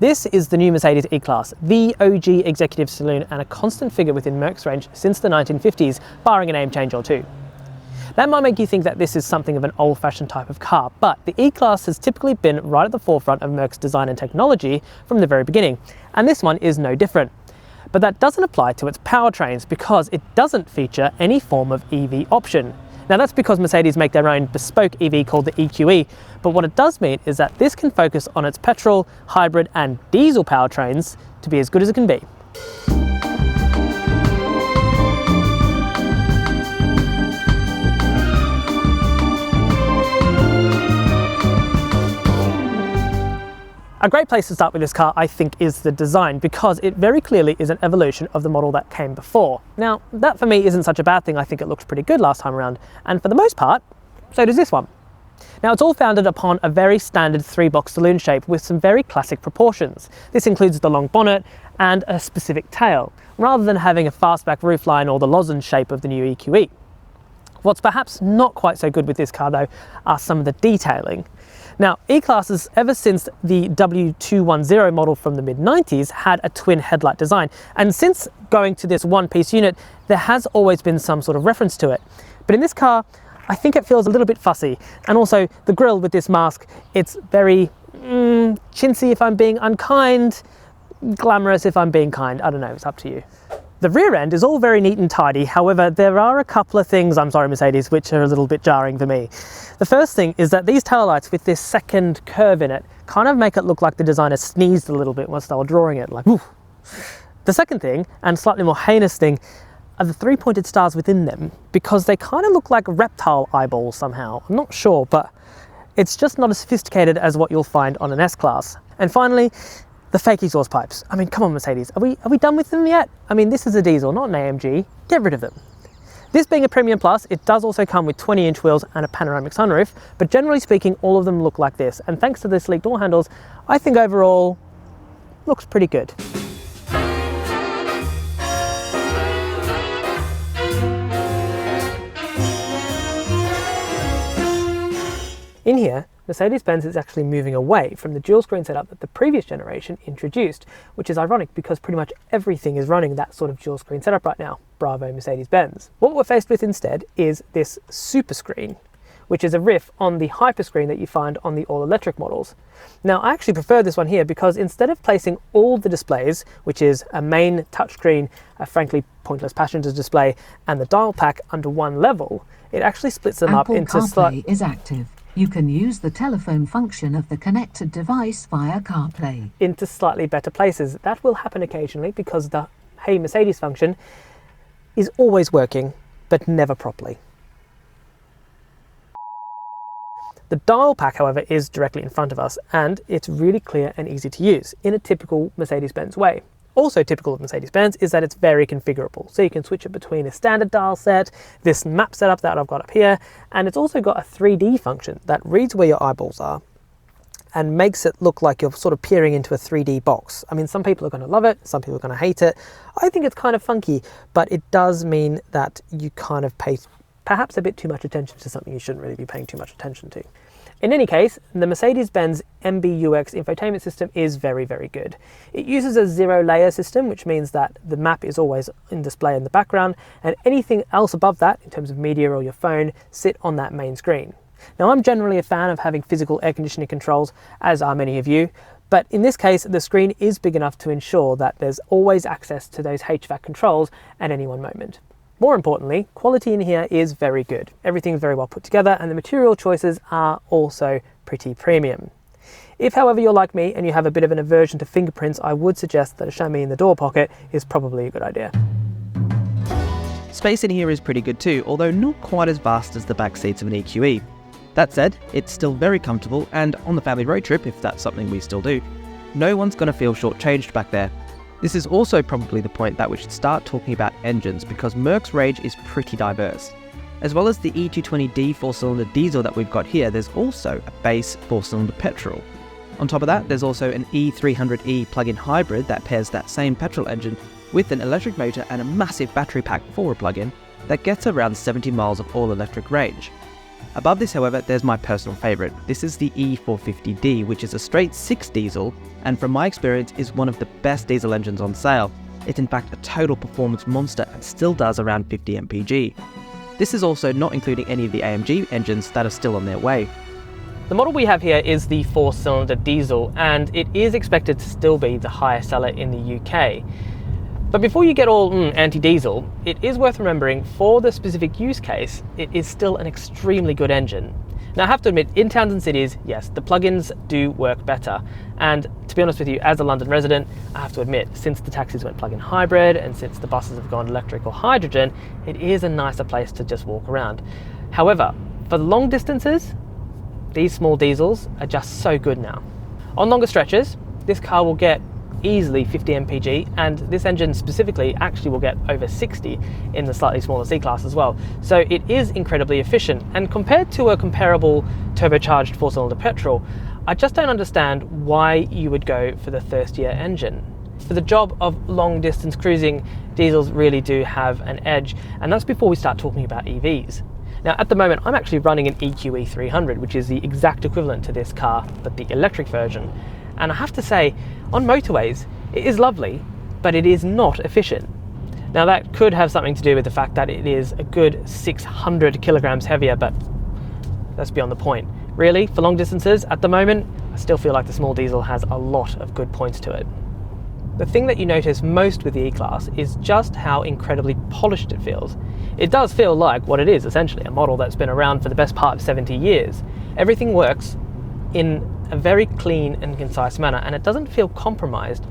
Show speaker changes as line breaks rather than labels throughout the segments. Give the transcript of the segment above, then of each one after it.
This is the new Mercedes E-Class, the OG executive saloon and a constant figure within Merc's range since the 1950s, barring a name change or two. That might make you think that this is something of an old-fashioned type of car, but the E-Class has typically been right at the forefront of Merc's design and technology from the very beginning, and this one is no different. But that doesn't apply to its powertrains because it doesn't feature any form of EV option. Now that's because Mercedes make their own bespoke EV called the EQE, but what it does mean is that this can focus on its petrol, hybrid and diesel powertrains to be as good as it can be. A great place to start with this car, I think, is the design, because it very clearly is an evolution of the model that came before. Now, that for me isn't such a bad thing. I think it looks pretty good last time around, and for the most part, so does this one. Now, it's all founded upon a very standard 3-box saloon shape with some very classic proportions. This includes the long bonnet and a specific tail, rather than having a fastback roofline or the lozenge shape of the new EQE. What's perhaps not quite so good with this car, though, are some of the detailing. Now, E-Classes, ever since the W210 model from the mid-90s, had a twin headlight design. And since going to this one-piece unit, there has always been some sort of reference to it. But in this car, I think it feels a little bit fussy. And also, the grille with this mask, it's very chintzy if I'm being unkind, glamorous if I'm being kind. I don't know, it's up to you. The rear end is all very neat and tidy, however there are a couple of things, I'm sorry Mercedes, which are a little bit jarring for me. The first thing is that these taillights with this second curve in it kind of make it look like the designer sneezed a little bit whilst they were drawing it, like woof. The second thing, and slightly more heinous thing, are the 3 pointed stars within them, because they kind of look like reptile eyeballs somehow. I'm not sure, but it's just not as sophisticated as what you'll find on an S-Class. And finally, the fake exhaust pipes. I mean, come on Mercedes, are we done with them yet? I mean, this is a diesel, not an AMG. Get rid of them. This being a Premium Plus, it does also come with 20-inch wheels and a panoramic sunroof, but generally speaking, all of them look like this. And thanks to the sleek door handles, I think overall, looks pretty good. In here, Mercedes-Benz is actually moving away from the dual screen setup that the previous generation introduced, which is ironic because pretty much everything is running that sort of dual screen setup right now. Bravo Mercedes-Benz. What we're faced with instead is this super screen, which is a riff on the hyper screen that you find on the all-electric models. Now, I actually prefer this one here because instead of placing all the displays, which is a main touchscreen, a frankly pointless passenger display, and the dial pack under one level, it actually splits them up into
CarPlay is active. You can use the telephone function of the connected device via CarPlay
into slightly better places. That will happen occasionally because the Hey Mercedes function is always working, but never properly. The dial pack, however, is directly in front of us, and it's really clear and easy to use in a typical Mercedes-Benz way. Also typical of Mercedes-Benz is that it's very configurable. So you can switch it between a standard dial set, this map setup that I've got up here, and it's also got a 3D function that reads where your eyeballs are and makes it look like you're sort of peering into a 3D box. I mean, some people are going to love it, some people are going to hate it. I think it's kind of funky, but it does mean that you kind of pay perhaps a bit too much attention to something you shouldn't really be paying too much attention to. In any case, the Mercedes-Benz MBUX infotainment system is very, very good. It uses a zero-layer system, which means that the map is always in display in the background, and anything else above that, in terms of media or your phone, sit on that main screen. Now, I'm generally a fan of having physical air conditioning controls, as are many of you, but in this case, the screen is big enough to ensure that there's always access to those HVAC controls at any one moment. More importantly, quality in here is very good. Everything's very well put together and the material choices are also pretty premium. If, however, you're like me and you have a bit of an aversion to fingerprints, I would suggest that a chamois in the door pocket is probably a good idea.
Space in here is pretty good too, although not quite as vast as the back seats of an EQE. That said, it's still very comfortable, and on the family road trip, if that's something we still do, no one's going to feel shortchanged back there. This is also probably the point that we should start talking about engines, because Merc's range is pretty diverse. As well as the E220D 4-cylinder diesel that we've got here, there's also a base 4-cylinder petrol. On top of that, there's also an E300E plug-in hybrid that pairs that same petrol engine with an electric motor and a massive battery pack for a plug-in that gets around 70 miles of all-electric range. Above this, however, there's my personal favourite. This is the E450D, which is a straight 6 diesel, and from my experience is one of the best diesel engines on sale. It's in fact a total performance monster and still does around 50 mpg. This is also not including any of the AMG engines that are still on their way.
The model we have here is the 4-cylinder diesel, and it is expected to still be the highest seller in the UK. But before you get all anti-diesel, it is worth remembering for the specific use case, it is still an extremely good engine. Now I have to admit, in towns and cities, yes, the plug-ins do work better. And to be honest with you, as a London resident, I have to admit, since the taxis went plug-in hybrid and since the buses have gone electric or hydrogen, it is a nicer place to just walk around. However, for the long distances, these small diesels are just so good now. On longer stretches, this car will get easily 50 mpg, and this engine specifically actually will get over 60 in the slightly smaller C-Class as well. So it is incredibly efficient, and compared to a comparable turbocharged 4-cylinder petrol, I just don't understand why you would go for the thirstier engine. For the job of long distance cruising, diesels really do have an edge, and that's before we start talking about EVs. Now at the moment I'm actually running an EQE 300, which is the exact equivalent to this car, but the electric version. And I have to say, on motorways, it is lovely, but it is not efficient. Now that could have something to do with the fact that it is a good 600 kilograms heavier, but that's beyond the point. Really, for long distances, at the moment, I still feel like the small diesel has a lot of good points to it. The thing that you notice most with the E-Class is just how incredibly polished it feels. It does feel like what it is, essentially, a model that's been around for the best part of 70 years. Everything works in a very clean and concise manner, and it doesn't feel compromised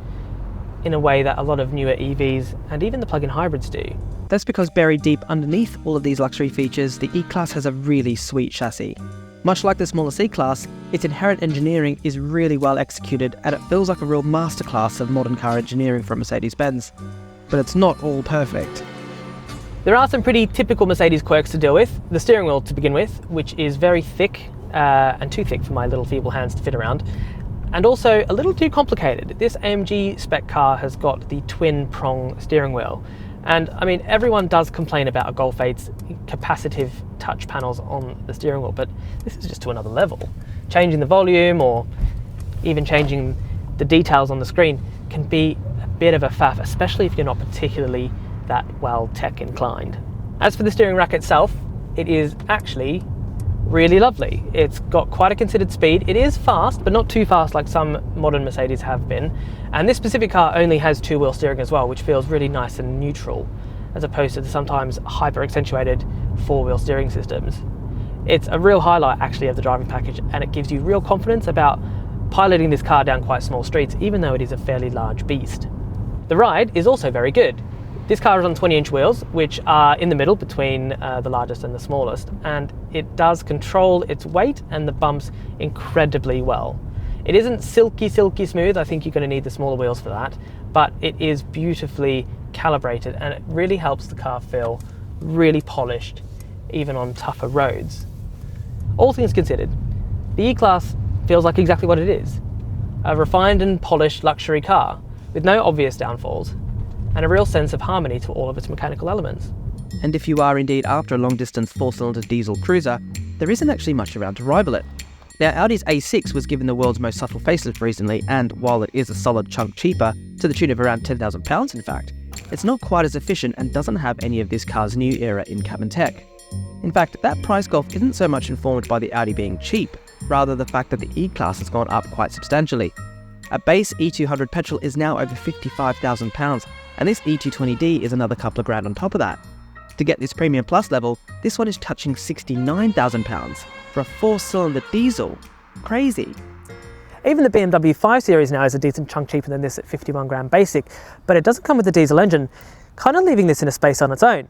in a way that a lot of newer EVs and even the plug-in hybrids do.
That's because buried deep underneath all of these luxury features, the E-Class has a really sweet chassis. Much like the smaller C-Class, its inherent engineering is really well executed, and it feels like a real masterclass of modern car engineering from Mercedes-Benz. But it's not all perfect.
There are some pretty typical Mercedes quirks to deal with. The steering wheel to begin with, which is very thick, and too thick for my little feeble hands to fit around, and also a little too complicated. This AMG spec car has got the twin prong steering wheel, and I mean everyone does complain about a Golf 8's capacitive touch panels on the steering wheel, but this is just to another level. Changing the volume or even changing the details on the screen can be a bit of a faff, especially if you're not particularly that well tech inclined. As for the steering rack itself, it is actually really lovely. It's got quite a considered speed. It is fast, but not too fast like some modern Mercedes have been. And this specific car only has 2-wheel steering as well, which feels really nice and neutral, as opposed to the sometimes hyper-accentuated 4-wheel steering systems. It's a real highlight actually of the driving package, and it gives you real confidence about piloting this car down quite small streets, even though it is a fairly large beast. The ride is also very good. This car is on 20-inch wheels, which are in the middle between the largest and the smallest, and it does control its weight and the bumps incredibly well. It isn't silky smooth, I think you're going to need the smaller wheels for that, but it is beautifully calibrated, and it really helps the car feel really polished, even on tougher roads. All things considered, the E-Class feels like exactly what it is, a refined and polished luxury car with no obvious downfalls, and a real sense of harmony to all of its mechanical elements.
And if you are indeed after a long-distance 4-cylinder diesel cruiser, there isn't actually much around to rival it. Now, Audi's A6 was given the world's most subtle facelift recently, and while it is a solid chunk cheaper, to the tune of around £10,000 in fact, it's not quite as efficient and doesn't have any of this car's new era in-cabin tech. In fact, that price gulf isn't so much informed by the Audi being cheap, rather the fact that the E-Class has gone up quite substantially. A base E200 petrol is now over £55,000, and this E220D is another couple of grand on top of that. To get this Premium Plus level, this one is touching £69,000 for a 4-cylinder diesel. Crazy.
Even the BMW 5 Series now is a decent chunk cheaper than this at 51 grand basic, but it doesn't come with the diesel engine, kind of leaving this in a space on its own.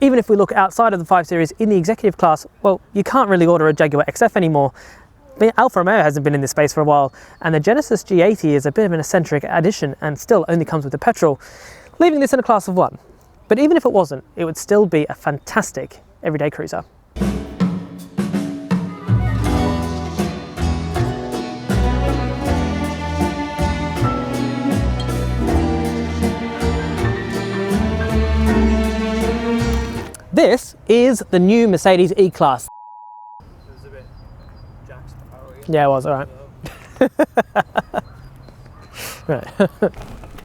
Even if we look outside of the 5 Series in the executive class, well, you can't really order a Jaguar XF anymore. Alfa Romeo hasn't been in this space for a while, and the Genesis G80 is a bit of an eccentric addition and still only comes with the petrol, leaving this in a class of 1. But even if it wasn't, it would still be a fantastic everyday cruiser. This is the new Mercedes E-Class. Yeah, it was, alright. Right.